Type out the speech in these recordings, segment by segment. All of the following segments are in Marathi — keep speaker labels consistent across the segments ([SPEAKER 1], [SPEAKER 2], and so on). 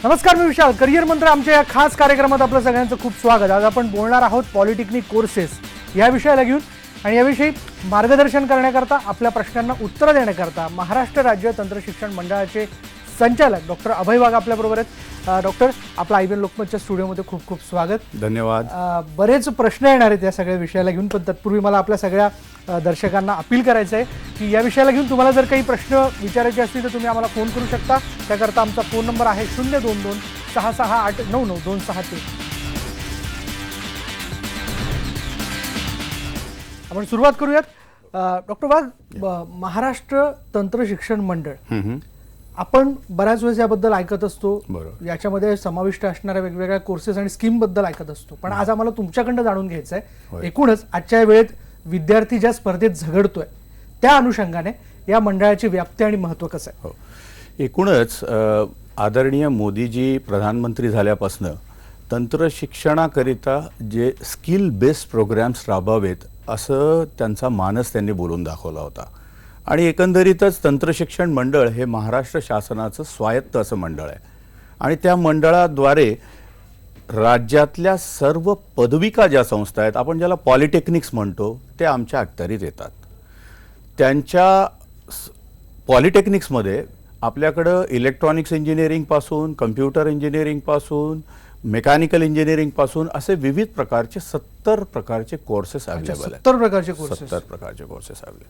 [SPEAKER 1] नमस्कार, मी विशाल. करिअर मंत्र आमच्या या खास कार्यक्रमात आपलं सगळ्यांचं खूप स्वागत. आज आपण बोलणार आहोत पॉलिटेक्निक कोर्सेस या विषयाला घेऊन आणि याविषयी मार्गदर्शन करण्याकरता, आपल्या प्रश्नांना उत्तर देण्याकरता महाराष्ट्र राज्य तंत्र शिक्षण मंडळाचे संचालक डॉक्टर अभय वाघ आपल्याबरोबर आहेत. डॉक्टर, आपलं IBN लोकमतच्या स्टुडिओमध्ये खूप खूप स्वागत.
[SPEAKER 2] धन्यवाद.
[SPEAKER 1] बरेच प्रश्न येणार आहेत या सगळ्या विषयाला घेऊन, पण तत्पूर्वी मला आपल्या सगळ्या दर्शकांना अपील करायचं आहे की या विषयाला घेऊन तुम्हाला जर काही प्रश्न विचारायचे असतील तर तुम्ही आम्हाला फोन करू शकता. त्याकरता आमचा फोन नंबर आहे 022-668-99263. आपण सुरुवात करूयात. डॉक्टर वाघ, महाराष्ट्र तंत्र शिक्षण मंडळ, आपण बऱ्याच वेळेस याबद्दल ऐकत असतो. याच्यामध्ये समाविष्ट असणाऱ्या वेगवेगळ्या कोर्सेस आणि स्कीम बद्दल ऐकत असतो, पण आज आम्हाला तुमच्याकडनं जाणून घ्यायचं आहे एकूणच आजच्या वेळेत विद्यार्थी ज्या स्पर्धेत झगडतोय त्या अनुषंगाने या मंडळाची व्याप्ती आणि महत्त्व कसं आहे.
[SPEAKER 2] एकूणच आदरणीय मोदीजी प्रधानमंत्री झाल्यापासून तंत्र शिक्षणाकरिता जे स्किल बेस्ड प्रोग्राम्स राबवावेत असं त्यांचा मानस त्यांनी बोलून दाखवला होता. आणि एकंदरीतच तंत्र शिक्षण मंडळ हे महाराष्ट्र शासनाचं स्वायत्त असं मंडळ आहे आणि त्या मंडळाद्वारे राज्यातल्या सर्व पदविका ज्या संस्था आहेत, आपण ज्याला पॉलिटेक्निक्स म्हणतो, ते आमच्या अखत्यारीत येतात. त्यांच्या पॉलिटेक्निक्समध्ये आपल्याकडं इलेक्ट्रॉनिक्स इंजिनिअरिंगपासून, कम्प्युटर इंजिनिअरिंगपासून, मेकॅनिकल इंजिनिअरिंगपासून असे विविध प्रकारचे 70 प्रकारचे कोर्सेस अवेलेबल आहेत.
[SPEAKER 1] 70 प्रकारचे
[SPEAKER 2] कोर्सेस अवेलेबल.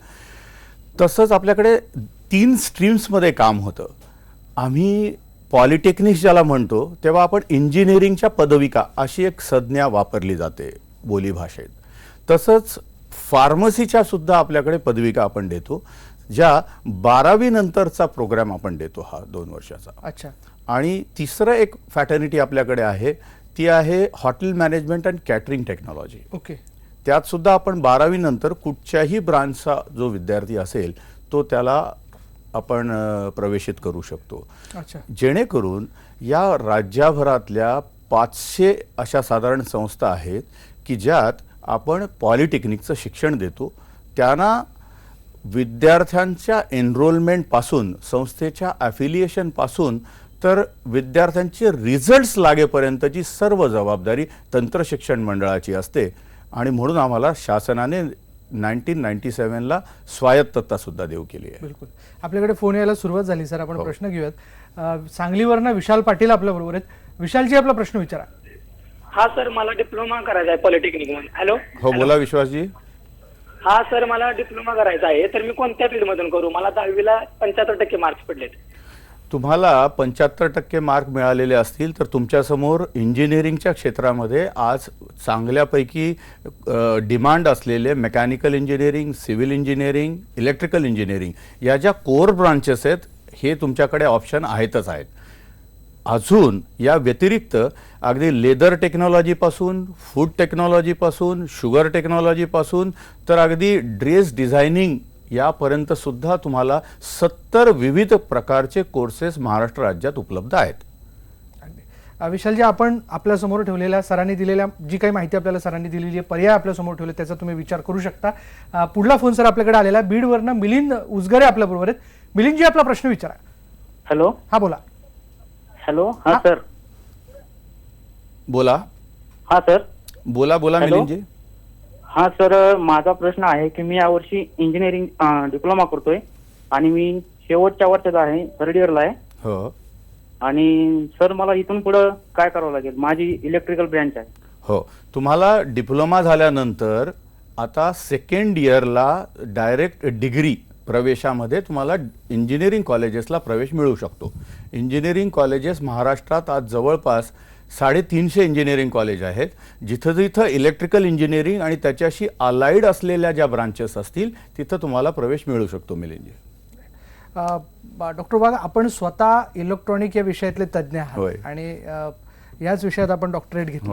[SPEAKER 2] तसंच आपल्याकडे 3 स्ट्रीम्समध्ये काम होतं. आम्ही पॉलिटेक्निक्स ज्याला म्हणतो तेव्हा आपण इंजिनिअरिंगच्या पदविका अशी एक संज्ञा वापरली जाते बोलीभाषेत. तसंच फार्मसीच्या सुद्धा आपल्याकडे पदविका आपण देतो, ज्या 12वी नंतरचा प्रोग्राम आपण देतो, हा 2 वर्षाचा.
[SPEAKER 1] अच्छा. आणि
[SPEAKER 2] तिसरं एक फॅटर्निटी आपल्याकडे आहे, ती आहे hotel management and catering technology.
[SPEAKER 1] Okay.
[SPEAKER 2] त्यात सुद्धा आपण 12वी नंतर कुठच्याही ब्रांचचा जो विद्यार्थी असेल तो त्याला आपण प्रवेशित करू शकतो.
[SPEAKER 1] अच्छा.
[SPEAKER 2] जेणेकरून या राज्यभरातल्या 500 अशा साधारण संस्था आहेत की ज्यात आपण पॉलिटेक्निकचं शिक्षण देतो. त्यांना विद्यार्थ्यांच्या एनरोलमेंटपासून, संस्थेच्या ॲफिलिएशनपासून तर विद्यार्थ्यांचे रिझल्ट्स लागेपर्यंतची सर्व जबाबदारी तंत्र शिक्षण मंडळाची असते. आणि म्हणून आम्हाला शासनाने 1997ला स्वायत्तता सुद्धा देऊ केली आहे.
[SPEAKER 1] बिलकुल. आपल्याकडे फोन यायला सुरुवात झाली सर, आपण प्रश्न घेऊयात. सांगलीवरनं विशाल पाटील आपल्या बरोबर आहेत. विशालजी, आपला प्रश्न विचारा.
[SPEAKER 3] हा सर, मला डिप्लोमा करायचा आहे पॉलिटेक्निक मध्ये. हॅलो.
[SPEAKER 2] हो, बोला विश्वासजी.
[SPEAKER 3] हा सर, मला डिप्लोमा करायचा आहे, तर मी कोणत्या फील्ड मधून करू? मला 10वीला 75% मार्क्स पडलेत.
[SPEAKER 2] तुम्हाला 75% मार्क मिळालेले असतील तर तुमच्यासमोर इंजिनिअरिंगच्या क्षेत्रामध्ये आज चांगल्यापैकी डिमांड असलेले mechanical engineering, civil engineering, electrical engineering या ज्या कोर ब्रांचेस आहेत, हे तुमच्याकडे ऑप्शन आहेतच आहेत. अजून या व्यतिरिक्त अगदी लेदर टेक्नॉलॉजीपासून, फूड टेक्नॉलॉजीपासून, शुगर टेक्नॉलॉजीपासून तर अगदी ड्रेस डिझायनिंग यापर्यंत सुद्धा तुम्हाला 70 विविध प्रकारचे कोर्सेस महाराष्ट्र राज्यात उपलब्ध आहेत.
[SPEAKER 1] विशालजी, आपण आपल्यासमोर ठेवलेल्या, सरांनी दिलेल्या जी काही माहिती आपल्याला सरांनी दिलेली आहे, पर्याय आपल्यासमोर ठेवले, त्याचा तुम्ही विचार करू शकता. पुढला फोन सर आपल्याकडे आलेला, बीडवरनं मिलिंद उसगरे आपल्याबरोबर आहेत. मिलिंदजी, आपला प्रश्न विचारा.
[SPEAKER 3] हॅलो.
[SPEAKER 1] हा, बोला.
[SPEAKER 3] हॅलो. हा सर.
[SPEAKER 2] बोला.
[SPEAKER 3] हा सर.
[SPEAKER 2] बोला मिलिंदजी.
[SPEAKER 3] हा सर, माझा प्रश्न आहे की मी यावर्षी इंजिनिअरिंग डिप्लोमा करतोय आणि मी शेवटच्या वर्षात आहे, 3rd इयरला आहे.
[SPEAKER 2] हो.
[SPEAKER 3] आणि सर, मला इथून पुढे काय करावं लागेल? माझी इलेक्ट्रिकल ब्रँच आहे.
[SPEAKER 2] हो, तुम्हाला डिप्लोमा झाल्यानंतर आता 2nd इयरला डायरेक्ट डिग्री प्रवेशामध्ये तुम्हाला इंजिनिअरिंग कॉलेजेसला प्रवेश मिळू शकतो. इंजिनिअरिंग कॉलेजेस महाराष्ट्रात आज जवळपास 350 इंजिनिअरिंग कॉलेज आहेत, जिथं जिथं इलेक्ट्रिकल इंजिनिअरिंग आणि त्याच्याशी अलाइड असलेल्या ज्या ब्रांचेस असतील तिथं तुम्हाला प्रवेश मिळू शकतो. मिलिंदजी.
[SPEAKER 1] डॉक्टर वाघ, आपण स्वतः इलेक्ट्रॉनिक या विषयातले तज्ज्ञ आहात आणि याच विषयात आपण डॉक्टरेट घेतली.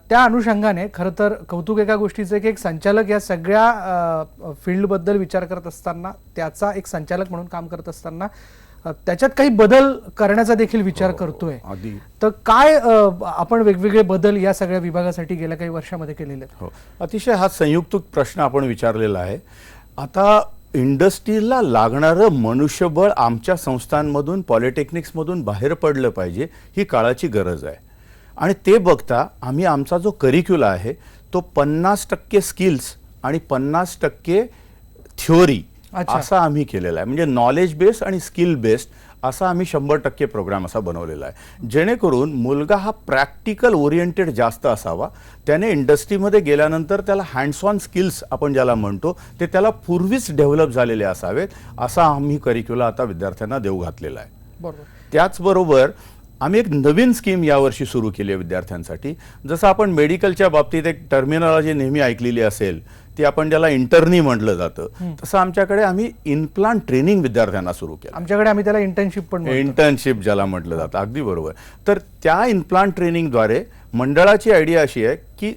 [SPEAKER 1] त्या अनुषंगाने खरं तर कौतुक एका गोष्टीचं की एक संचालक या सगळ्या फील्डबद्दल विचार करत असताना, त्याचा एक संचालक म्हणून काम करत असताना त्याच्यात काही बदल करण्याचा देखील विचार करतोय. तर काय आपण वेगवेगळे बदल या सगळ्या विभागासाठी गेल्या काही वर्षामध्ये केलेले आहेत?
[SPEAKER 2] अतिशय हा संयुक्त प्रश्न आपण विचारलेला आहे. आता इंडस्ट्रीला लागणारं मनुष्यबळ आमच्या संस्थांमधून पॉलिटेक्निक्समधून बाहेर पडलं पाहिजे, ही काळाची गरज आहे. आणि ते बघता आम्ही आमचा जो करिक्युला आहे तो 50% स्किल्स आणि 50% थ्योरी असा आम्ही केलेला आहे. म्हणजे नॉलेज बेस्ड आणि स्किल बेस्ड असा आम्ही 100% प्रोग्राम असा बनवलेला आहे, जेणेकरून मुलगा हा प्रॅक्टिकल ओरिएंटेड जास्त असावा. त्याने इंडस्ट्रीमध्ये गेल्यानंतर त्याला हँड्स ऑन स्किल्स आपण ज्याला म्हणतो ते त्याला पूर्वीच डेव्हलप झालेले असावेत, असा आम्ही करिक्युला आता विद्यार्थ्यांना देऊ घातलेला आहे.
[SPEAKER 1] बरोबर.
[SPEAKER 2] त्याचबरोबर आम्ही एक नवीन स्कीम यावर्षी सुरू केली आहे विद्यार्थ्यांसाठी. जसं आपण मेडिकलच्या बाबतीत एक टर्मिनॉलॉजी नेहमी ऐकलेली असेल, ती आपण ज्याला इंटर्नी म्हटलं जातं, तसं आमच्याकडे आम्ही इनप्लांट ट्रेनिंग विद्यार्थ्यांना सुरू केलं.
[SPEAKER 1] आमच्याकडे आम्ही त्याला इंटर्नशिप पण म्हणतो.
[SPEAKER 2] इंटर्नशिप ज्याला म्हटलं जातं, अगदी बरोबर. तर त्या इनप्लांट ट्रेनिंगद्वारे मंडळाची आयडिया अशी आहे की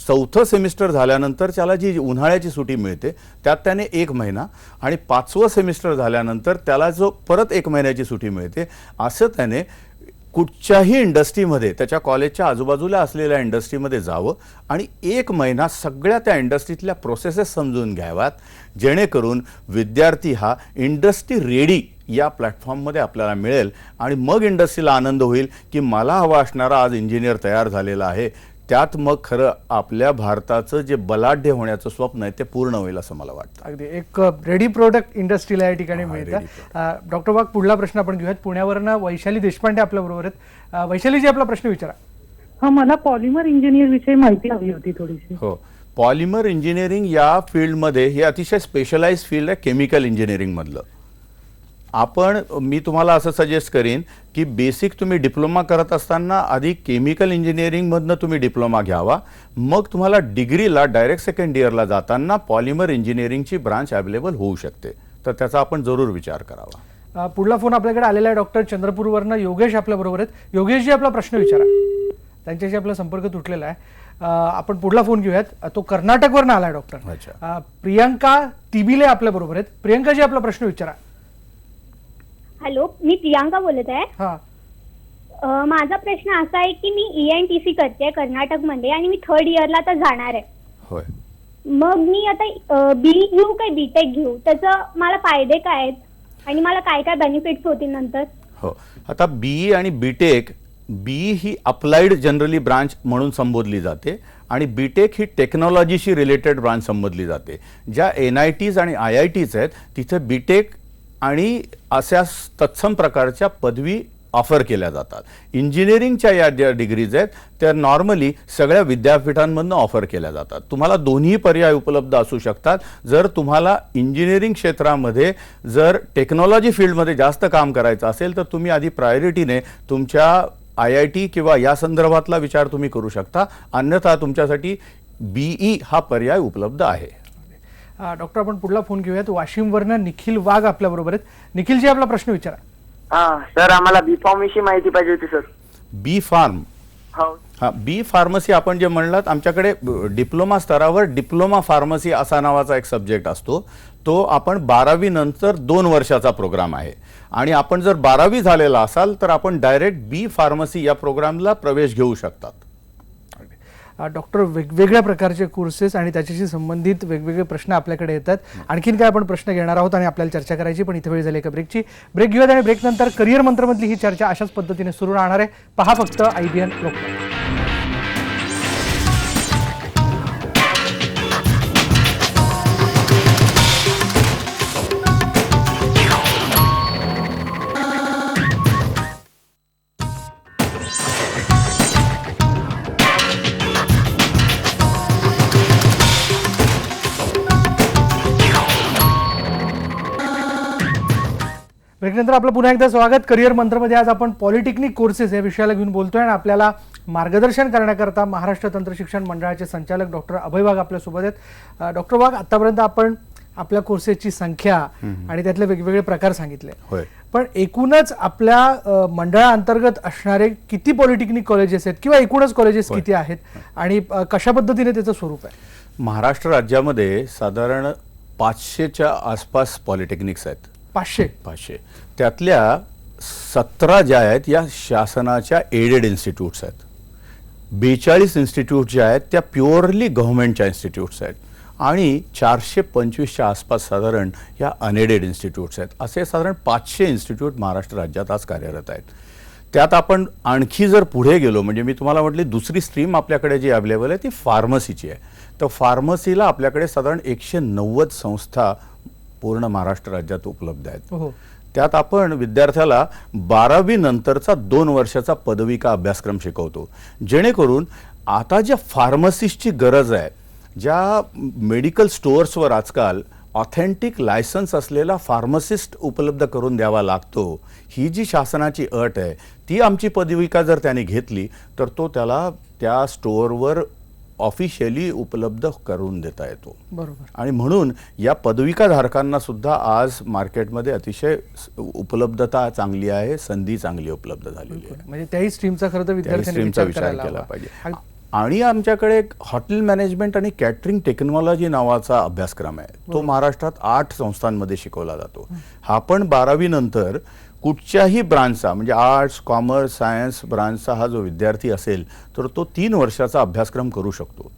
[SPEAKER 2] चौथं सेमिस्टर झाल्यानंतर त्याला जी उन्हाळ्याची सुट्टी मिळते त्यात त्याने 1 महिना आणि 5वं सेमिस्टर झाल्यानंतर त्याला जो परत 1 महिन्याची सुट्टी मिळते, असं त्याने कुठच्याही इंडस्ट्रीमध्ये त्याच्या कॉलेजच्या आजूबाजूला असलेल्या इंडस्ट्रीमध्ये जावं आणि 1 महिना सगळ्या त्या इंडस्ट्रीतल्या प्रोसेसेस समजून घ्याव्यात, जेणेकरून विद्यार्थी हा इंडस्ट्री रेडी या प्लॅटफॉर्ममध्ये आपल्याला मिळेल आणि मग इंडस्ट्रीला आनंद होईल की मला हवा असणारा आज इंजिनियर तयार झालेला आहे. त्यात मग खरं आपल्या भारताचं जे बलाढ्य होण्याचं स्वप्न आहे ते पूर्ण होईल असं मला वाटतं.
[SPEAKER 1] अगदी एक रेडी प्रोडक्ट इंडस्ट्रीला या ठिकाणी मिळतं. डॉक्टर वाघ, पुढला प्रश्न आपण घेऊयात. पुण्यावरनं वैशाली देशपांडे आपल्या बरोबर आहेत. वैशालीजी, आपला प्रश्न विचारा.
[SPEAKER 4] हा, मला पॉलिमर इंजिनियर विषयी माहिती हवी होती थोडीशी.
[SPEAKER 2] हो, पॉलिमर इंजिनिअरिंग या फील्डमध्ये हे अतिशय स्पेशलाइज फील्ड आहे केमिकल इंजिनिअरिंग मधलं. मी तुम्हाला असं सजेस्ट करीन की बेसिक तुम्ही डिप्लोमा करत असताना आधी केमिकल इंजिनिअरिंगमधनं तुम्ही डिप्लोमा घ्यावा, मग तुम्हाला डिग्रीला डायरेक्ट सेकंड इयरला जाताना पॉलिमर इंजिनिअरिंगची ब्रांच अवेलेबल होऊ शकते. तर त्याचा आपण जरूर विचार करावा.
[SPEAKER 1] पुढला फोन आपल्याकडे आलेला आहे. डॉक्टर चंद्रपूरवरनं योगेश आपल्या बरोबर आहेत. योगेशजी, आपला प्रश्न विचारा. त्यांच्याशी आपला संपर्क तुटलेला आहे. आपण पुढला फोन घेऊयात. तो कर्नाटकवरनं आलाय डॉक्टर. प्रियंका तिबिले आपल्या बरोबर आहेत. प्रियंकाजी, आपला प्रश्न विचारा.
[SPEAKER 5] हॅलो, मी प्रियांका बोलत आहे. माझा प्रश्न असा आहे की मी ENTC करते कर्नाटकमध्ये आणि मी 3rd इयरला आता जाणार आहे.
[SPEAKER 2] होय.
[SPEAKER 5] मग मी आता BE घेऊ काय BTech घेऊ, त्याचं मला फायदे काय आहेत आणि मला काय काय बेनिफिट्स होतील नंतर?
[SPEAKER 2] हो, आता BE आणि BTech, BE he applied generally branch म्हणून संबोधली जाते आणि BTech ही टेक्नॉलॉजीशी रिलेटेड ब्रांच संबोधली जाते. ज्या NITs आणि IITs आहेत तिथे BTech आणि अशा तत्सम प्रकारच्या पदवी ऑफर केल्या जातात. इंजिनिअरिंगच्या या ज्या डिग्रीज आहेत त्या नॉर्मली सगळ्या विद्यापीठांमधून ऑफर केल्या जातात. तुम्हाला दोन्ही पर्याय उपलब्ध असू शकतात. जर तुम्हाला इंजिनिअरिंग क्षेत्रामध्ये जर टेक्नॉलॉजी फील्डमध्ये जास्त काम करायचं असेल तर तुम्ही आधी प्रायोरिटीने तुमच्या IIT किंवा या संदर्भातला विचार तुम्ही करू शकता, अन्यथा तुमच्यासाठी BE हा पर्याय उपलब्ध आहे.
[SPEAKER 1] डॉक्टर, आपण पुढला फोन घेऊयात. वाशिमवरनं निखिल वाघ आपल्या बरोबर आहेत. निखिलजी, आपला प्रश्न विचारा.
[SPEAKER 6] सर, आम्हाला बी फार्म विषयी माहिती पाहिजे होती सर.
[SPEAKER 2] बी फार्म?
[SPEAKER 6] हो.
[SPEAKER 2] हा, बी फार्मसी आपण जे म्हणलात, आमच्याकडे डिप्लोमा स्तरावर डिप्लोमा फार्मसी असा नावाचा एक सब्जेक्ट असतो. तो आपण 12वी नंतर 2 वर्षाचा प्रोग्राम आहे आणि आपण जर 12वी झालेला असाल तर आपण डायरेक्ट बी फार्मसी या प्रोग्रामला प्रवेश घेऊ शकतात.
[SPEAKER 1] डॉक्टर, वेगवेगळ्या प्रकारचे कोर्सेस आणि त्याच्याशी संबंधित वेगवेगळे प्रश्न आपल्याकडे येतात. आणखीन काय आपण प्रश्न घेणार आहोत आणि आपल्याला चर्चा करायची, पण इथे वेळ झाली एका ब्रेकची. ब्रेक घेऊयात आणि ब्रेक नंतर करिअर मंत्रमधली ही चर्चा अशाच पद्धतीने सुरू राहणार आहे. पहा फक्त IBN लोकमत. ब्रेकनंतर आपलं पुन्हा एकदा स्वागत. करिअर मंत्रमध्ये आज आपण पॉलिटेक्निक कोर्सेस या विषयाला घेऊन बोलतोय आणि आपल्याला मार्गदर्शन करण्याकरता महाराष्ट्र तंत्र शिक्षण मंडळाचे संचालक डॉक्टर अभय वाघ आपल्यासोबत आहेत. डॉक्टर वाघ, आतापर्यंत आपण आपल्या कोर्सेसची संख्या आणि त्यातले वेगवेगळे प्रकार सांगितले, पण एकूणच आपल्या मंडळाअंतर्गत असणारे किती पॉलिटेक्निक कॉलेजेस आहेत किंवा एकूणच कॉलेजेस किती आहेत आणि कशा पद्धतीने त्याचं स्वरूप आहे?
[SPEAKER 2] महाराष्ट्र राज्यामध्ये साधारण 500च्या आसपास पॉलिटेक्निक्स आहेत. 500. त्यातल्या 17 ज्या आहेत या शासनाच्या एडेड इन्स्टिट्यूट्स आहेत. 42 इन्स्टिट्यूट ज्या आहेत त्या प्युअरली गव्हर्नमेंटच्या इन्स्टिट्यूट्स आहेत आणि 425च्या आसपास साधारण या अनएडेड इन्स्टिट्यूट्स आहेत. असे साधारण 500 इन्स्टिट्यूट महाराष्ट्र राज्यात आज कार्यरत आहेत. त्यात आपण आणखी जर पुढे गेलो, म्हणजे मी तुम्हाला म्हटली दुसरी स्ट्रीम आपल्याकडे जी अवेलेबल आहे ती फार्मसीची आहे. तर फार्मसीला आपल्याकडे साधारण 190 संस्था पूर्ण महाराष्ट्र राज्यात उपलब्ध आहेत. त्यात आपण विद्यार्थ्याला 12वी नंतरचा 2 वर्षाचा पदविका अभ्यासक्रम शिकवतो, जेणेकरून आता ज्या फार्मसिस्टची गरज आहे, ज्या मेडिकल स्टोअर्सवर आजकाल ऑथेंटिक लायसन्स असलेला फार्मासिस्ट उपलब्ध करून द्यावा लागतो, ही जी शासनाची अट आहे ती आमची पदविका जर त्याने घेतली तर तो त्याला त्या स्टोअरवर ऑफिशियली उपलब्ध करून देता येतो.
[SPEAKER 1] बरोबर.
[SPEAKER 2] आणि म्हणून या पदविका धारकांना सुद्धा आज मार्केटमध्ये अतिशय उपलब्धता चांगली आहे, संधी चांगली उपलब्ध झालेली आहे.
[SPEAKER 1] म्हणजे त्याही स्ट्रीमचा खरं तर विद्यार्थ्यांनी
[SPEAKER 2] स्ट्रीमचा विचार केला पाहिजे. आणि आमच्याकडे एक हॉटेल मॅनेजमेंट आणि कॅटरिंग टेक्नॉलॉजी नावाचा अभ्यासक्रम आहे. तो महाराष्ट्रात 8 संस्थांमध्ये शिकवला जातो. हा पण 12वी नंतर कुठच्याही ब्रांचचा, म्हणजे आर्ट्स, कॉमर्स, सायन्स ब्रांचचा हा जो विद्यार्थी असेल तर तो 3 वर्षाचा अभ्यासक्रम करू शकतो.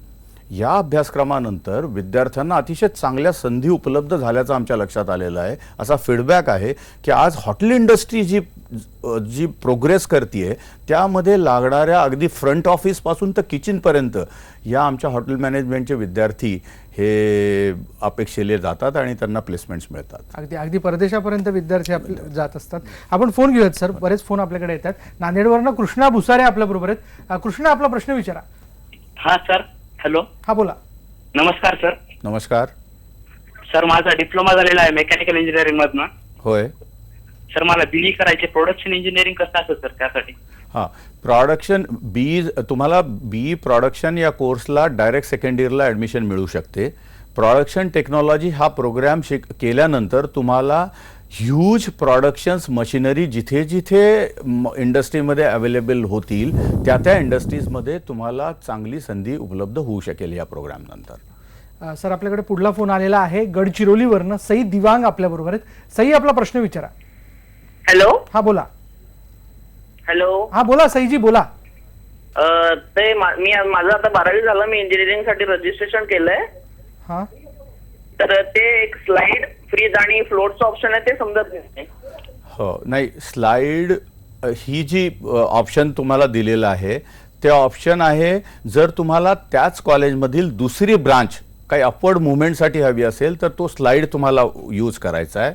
[SPEAKER 2] या अभ्यासक्रमानंतर विद्यार्थ्यांना अतिशय चांगल्या संधी उपलब्ध झाल्याचं आमच्या लक्षात आलेलं आहे. असा फीडबॅक आहे की आज हॉटेल इंडस्ट्री जी प्रोग्रेस करते त्यामध्ये लागणाऱ्या अगदी फ्रंट ऑफिसपासून तर किचनपर्यंत या आमच्या हॉटेल मॅनेजमेंटचे विद्यार्थी हे अपेक्षेले जातात आणि त्यांना प्लेसमेंट्स मिळतात.
[SPEAKER 1] अगदी अगदी परदेशापर्यंत विद्यार्थी जात असतात. आपण फोन घेऊयात सर, बरेच फोन आपल्याकडे येतात. नांदेडवरनं कृष्णा भुसारे आपल्या बरोबर आहेत. कृष्णा, आपला प्रश्न विचारा.
[SPEAKER 7] हा सर. हॅलो.
[SPEAKER 1] हा बोला.
[SPEAKER 7] नमस्कार सर.
[SPEAKER 2] नमस्कार
[SPEAKER 7] सर, माझा डिप्लोमा झालेला आहे मेकॅनिकल इंजिनिअरिंग मधनं.
[SPEAKER 2] होय
[SPEAKER 7] सर, मला बीई करायचे. प्रोडक्शन इंजिनिअरिंग कसं असतं सर त्यासाठी?
[SPEAKER 2] हां, प्रोडक्शन बीई, तुम्हाला बीई प्रोडक्शन या कोर्सला डायरेक्ट सेकंड इयरला ॲडमिशन मिळू शकते. प्रोडक्शन टेक्नॉलॉजी हा प्रोग्राम केल्यानंतर तुम्हाला ह्यूज प्रोडक्शन्स मशिनरी जिथे जिथे इंडस्ट्रीमध्ये अवेलेबल होतील त्या त्या इंडस्ट्रीजमध्ये तुम्हाला चांगली संधी उपलब्ध होऊ शकेल या प्रोग्राम नंतर.
[SPEAKER 1] सर, आपल्याकडे पुढला फोन आलेला आहे गडचिरोलीवरनं. सई दिवांग आपल्या बरोबर आहेत. सई, आपला प्रश्न विचारा.
[SPEAKER 6] हॅलो.
[SPEAKER 1] हा बोला.
[SPEAKER 6] हॅलो.
[SPEAKER 1] हा बोला सईजी, बोला.
[SPEAKER 6] ते मी माझं आता 12वी झालं. मी इंजिनिअरिंग साठी रजिस्ट्रेशन केलंय.
[SPEAKER 1] हा,
[SPEAKER 6] तर ते एक स्लाइड, फ्रीज आणि फ्लोटचं ऑप्शन आहे ते समजत नाही.
[SPEAKER 2] हो, नाही, स्लाइड ही जी ऑप्शन तुम्हाला दिलेलं आहे ते ऑप्शन आहे जर तुम्हाला त्याच कॉलेजमधील दुसरी ब्रांच काही अपवर्ड मुवमेंटसाठी हवी असेल तर तो स्लाइड तुम्हाला यूज करायचा आहे.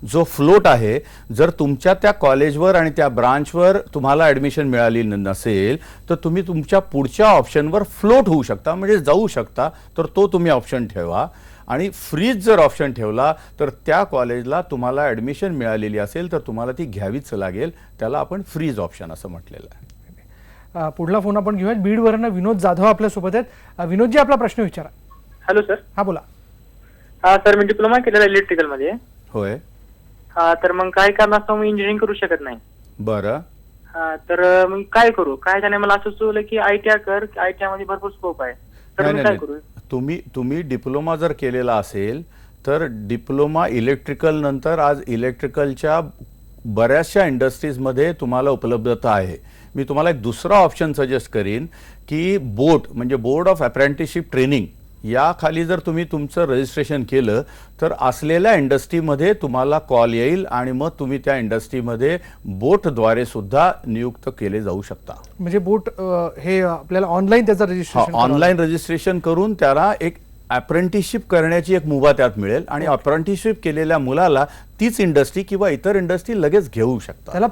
[SPEAKER 2] जो फ्लोट आहे, जर तुमच्या त्या कॉलेजवर आणि त्या ब्रांचवर तुम्हाला ॲडमिशन मिळाली नसेल तर तुम्ही तुमच्या पुढच्या ऑप्शनवर फ्लोट होऊ शकता, म्हणजे जाऊ शकता, तर तो तुम्ही ऑप्शन ठेवा. आणि फ्रीज जर ऑप्शन ठेवला तर त्या कॉलेजला तुम्हाला ॲडमिशन मिळालेली असेल तर तुम्हाला ती घ्यावीच लागेल. त्याला आपण फ्रीज ऑप्शन असं म्हटलेलं आहे.
[SPEAKER 1] पुढला फोन आपण घेऊयात. बीडवरनं विनोद जाधव आपल्यासोबत आहेत. विनोदजी, आपला प्रश्न विचारा.
[SPEAKER 3] Hello sir.
[SPEAKER 1] हा बोला.
[SPEAKER 3] हा सर, मी डिप्लोमा केलेला इलेक्ट्रिकल मध्ये.
[SPEAKER 2] होय.
[SPEAKER 3] हा, तर मग काय कारणास्तव मी इंजिनिअरिंग करू शकत नाही.
[SPEAKER 2] बरं.
[SPEAKER 3] हा, तर मग काय करू? काय त्याने मला असं सुचवलं की ITI कर, ITI मध्ये भरपूर स्कोप आहे. तर मी काय करू?
[SPEAKER 2] तुम्ही डिप्लोमा जर केलेला असेल तर डिप्लोमा इलेक्ट्रिकल नंतर आज इलेक्ट्रिकलच्या बऱ्याचशा इंडस्ट्रीजमध्ये तुम्हाला उपलब्धता आहे. मी तुम्हाला एक दुसरा ऑप्शन सजेस्ट करीन की बोट, म्हणजे बोर्ड ऑफ अप्रेंटिसशिप ट्रेनिंग, या खाली जर तुम्ही तुमचं रजिस्ट्रेशन केलं तर असलेल्या इंडस्ट्रीमध्ये तुम्हाला कॉल येईल आणि मग तुम्ही त्या इंडस्ट्रीमध्ये बोटद्वारे सुद्धा नियुक्त केले जाऊ शकता.
[SPEAKER 1] म्हणजे बोट हे आपल्याला ऑनलाईन त्याचं रजिस्ट्रेशन,
[SPEAKER 2] ऑनलाईन रजिस्ट्रेशन करून त्याला एक अप्रेंटिसशिप करण्याची एक मुभा त्यात मिळेल आणि अप्रेंटिसशिप केलेल्या मुलाला तीच इंडस्ट्री किंवा इतर इंडस्ट्री लगेच घेऊ शकतात. त्याला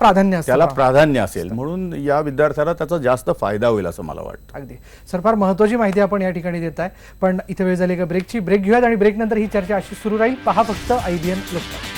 [SPEAKER 2] प्राधान्य असेल, म्हणून या विद्यार्थ्याला त्याचा जास्त फायदा होईल असं मला वाटतं.
[SPEAKER 1] अगदी सर, फार महत्त्वाची माहिती आपण या ठिकाणी देत आहे. पण इथे वेळ झाली का ब्रेकची. ब्रेक घेऊयात आणि ब्रेक नंतर ही चर्चा अशी सुरू राहील. पहा फक्त IBN लोकमत.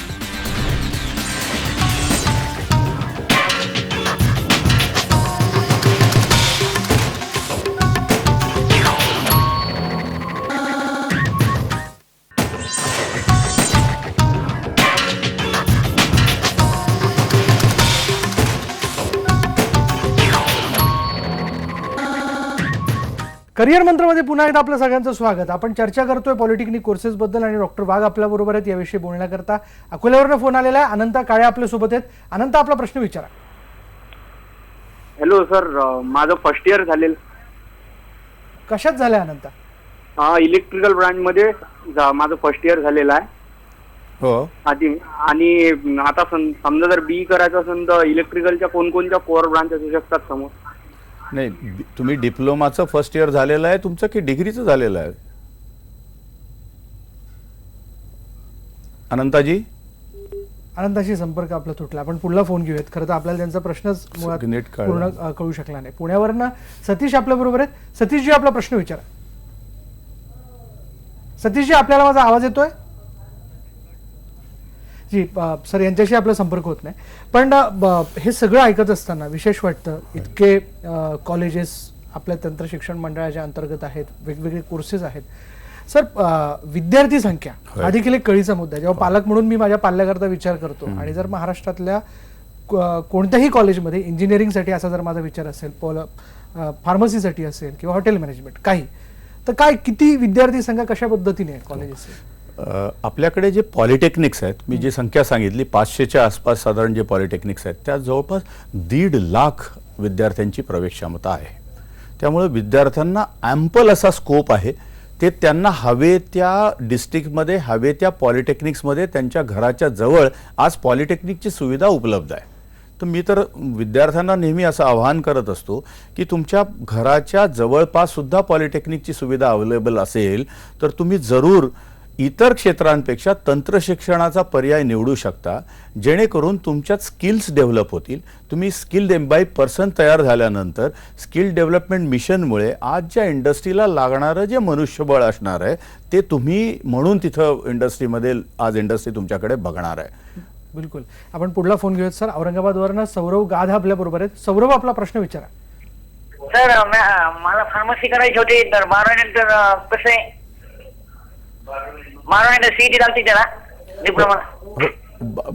[SPEAKER 1] करिअर मंत्रमध्ये पुन्हा एकदा आपलं सगळ्यांचं स्वागत. आपण चर्चा करतोय पॉलिटेक्निक कोर्सेस बद्दल आणि डॉक्टर वाघ आपल्या बरोबर आहेत याविषयी बोलण्याकरता. अकोल्यावरनं फोन आलेला आहे. अनंत काळे आपल्या सोबत आहेत. अनंत, आपला प्रश्न विचारा.
[SPEAKER 6] हॅलो सर, माझं फर्स्ट इयर झालेलं.
[SPEAKER 1] कशात झालंय अनंत?
[SPEAKER 3] इलेक्ट्रिकल ब्रांचमध्ये माझं फर्स्ट इयर झालेलं आहे
[SPEAKER 2] हो.
[SPEAKER 3] आधी. आणि आता समजा जर बी करायचं असेल तर इलेक्ट्रिकलच्या कोणकोणत्या कोर ब्रांच असू शकतात समोर?
[SPEAKER 2] नाही, तुम्ही डिप्लोमाचं फर्स्ट इयर झालेलं आहे तुमचं की डिग्रीचं झालेलं आहे? अनंताजी,
[SPEAKER 1] अनंताशी संपर्क आपला तुटला. आपण पुढला फोन घेऊयात. खरं तर आपल्याला त्यांचा प्रश्नच मुळात
[SPEAKER 2] नीट कळलं.
[SPEAKER 1] पूर्ण कळू शकला नाही. पुण्यावरनं सतीश आपल्या बरोबर आहेत. सतीशजी, आपला प्रश्न विचारा. सतीशजी, आपल्याला माझा आवाज येतोय? जी सर, यांच्याशी आपला संपर्क होत नाही. पण हे सगळं ऐकत असताना विशेष वाटतं, इतके कॉलेजेस आपल्या तंत्र शिक्षण मंडळाच्या अंतर्गत आहेत, वेगवेगळे कोर्सेस आहेत. सर, विद्यार्थी संख्या हा देखील एक कळीचा मुद्दा आहे. जेव्हा पालक म्हणून मी माझ्या पाल्याकरता विचार करतो आणि जर महाराष्ट्रातल्या कोणत्याही कॉलेजमध्ये इंजिनिअरिंगसाठी असा जर माझा विचार असेल, फार्मसीसाठी असेल किंवा हॉटेल मॅनेजमेंट काही, तर काय किती विद्यार्थी संख्या कशा पद्धतीने आहे कॉलेजेस?
[SPEAKER 2] आपल्याकडे जे पॉलिटेक्निक्स आहेत, मी जी संख्या सांगितली 500च्या आसपास साधारण जे पॉलिटेक्निक्स आहेत, त्या जवळपास 1.5 लाख विद्यार्थ्यांची प्रवेश क्षमता आहे. त्यामुळे विद्यार्थ्यांना ॲम्पल असा स्कोप आहे. ते त्यांना हवे त्या डिस्ट्रिक्टमध्ये, हवे त्या पॉलिटेक्निक्समध्ये, त्यांच्या घराच्या जवळ आज पॉलिटेक्निकची सुविधा उपलब्ध आहे. तर मी तर विद्यार्थ्यांना नेहमी असं आवाहन करत असतो की तुमच्या घराच्या जवळपास सुद्धा पॉलिटेक्निकची सुविधा अवेलेबल असेल तर तुम्ही जरूर इतर क्षेत्रांपेक्षा तंत्र शिक्षणाचा पर्याय निवडू शकता, जेणेकरून तुमच्यात स्किल्स डेव्हलप होतील. तुम्ही स्किल्ड एम्बाईब पर्सन तयार झाल्यानंतर स्किल डेव्हलपमेंट मिशनमुळे आज ज्या इंडस्ट्रीला लागणारं जे मनुष्यबळ असणार आहे ते तुम्ही म्हणून तिथं इंडस्ट्रीमध्ये आज इंडस्ट्री तुमच्याकडे बघणार आहे.
[SPEAKER 1] बिलकुल. आपण पुढला फोन घेऊयात सर. औरंगाबादवरनं सौरव गाध आपल्या बरोबर आहेत. सौरव, आपला प्रश्न विचारा.
[SPEAKER 6] सर, मला फार्मसी करायची होती, तर 12नंतर कसं आहे, 12नंतर सीईटी लागते त्याला डिप्लोमा.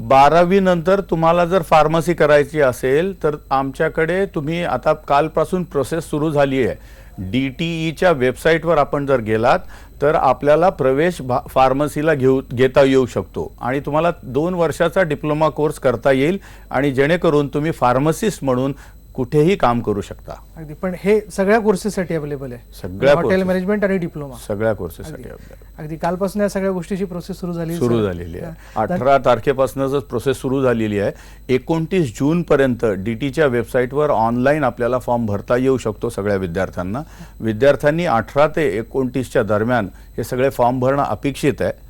[SPEAKER 2] 12वी नंतर तुम्हाला जर फार्मसी करायची असेल तर आमच्याकडे तुम्ही आता कालपासून प्रोसेस सुरू झाली आहे. DTEच्या वेबसाईटवर आपण जर गेलात तर आपल्याला प्रवेश फार्मसीला घेता येऊ शकतो आणि तुम्हाला 2 वर्षाचा डिप्लोमा कोर्स करता येईल आणि जेणेकरून तुम्ही फार्मसिस्ट म्हणून कुठेही काम करू शकता.
[SPEAKER 1] अगदी. पण हे सगळ्या कोर्सेससाठी अवेलेबल आहे,
[SPEAKER 2] सगळ्या
[SPEAKER 1] हॉटेल मॅनेजमेंट आणि डिप्लोमा
[SPEAKER 2] सगळ्या कोर्सेससाठी
[SPEAKER 1] अगदी. कालपासून या सगळ्या गोष्टीची प्रोसेस सुरू झालेली
[SPEAKER 2] आहे. 18 तारखेपासूनच प्रोसेस सुरू झालेली आहे. 29 जून पर्यंत DTच्या वेबसाईटवर ऑनलाईन आपल्याला फॉर्म भरता येऊ शकतो सगळ्या विद्यार्थ्यांना. विद्यार्थ्यांनी 18 ते 29च्या दरम्यान हे सगळे फॉर्म भरणं अपेक्षित आहे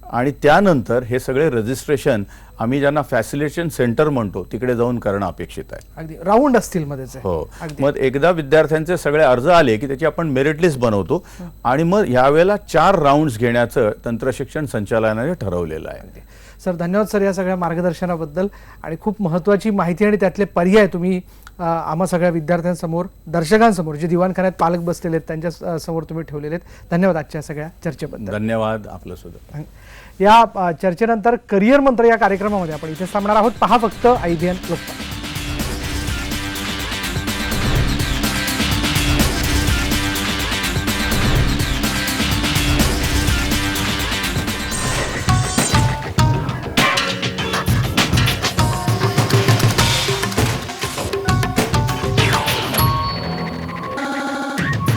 [SPEAKER 2] आणि त्यानंतर हे सगळे रजिस्ट्रेशन आम्ही ज्यांना फॅसिलिटेशन सेंटर म्हणतो तिकडे जाऊन करणं अपेक्षित आहे.
[SPEAKER 1] अगदी राऊंड असतील मध्येच.
[SPEAKER 2] हो. मग एकदा विद्यार्थ्यांचे सगळे अर्ज आले की त्याची आपण मेरिट लिस्ट बनवतो आणि मग यावेळेला 4 राऊंड्स घेण्याचं तंत्र शिक्षण संचालनाने ठरवलेलं आहे.
[SPEAKER 1] सर, धन्यवाद सर या सगळ्या मार्गदर्शनाबद्दल आणि खूप महत्त्वाची माहिती आणि त्यातले पर्याय तुम्ही आम्हा सगळ्या विद्यार्थ्यांसमोर, दर्शकांसमोर, जे दिवाणखान्यात पालक बसलेले आहेत त्यांच्या समोर तुम्ही ठेवलेले आहेत. धन्यवाद आजच्या सगळ्या चर्चेबद्दल.
[SPEAKER 2] धन्यवाद आपलं सुद्धा.
[SPEAKER 1] या चर्चेनंतर करिअर मंत्र या कार्यक्रमामध्ये आपण इथे थांबणार आहोत. पहा फक्त IBN लोकपाल.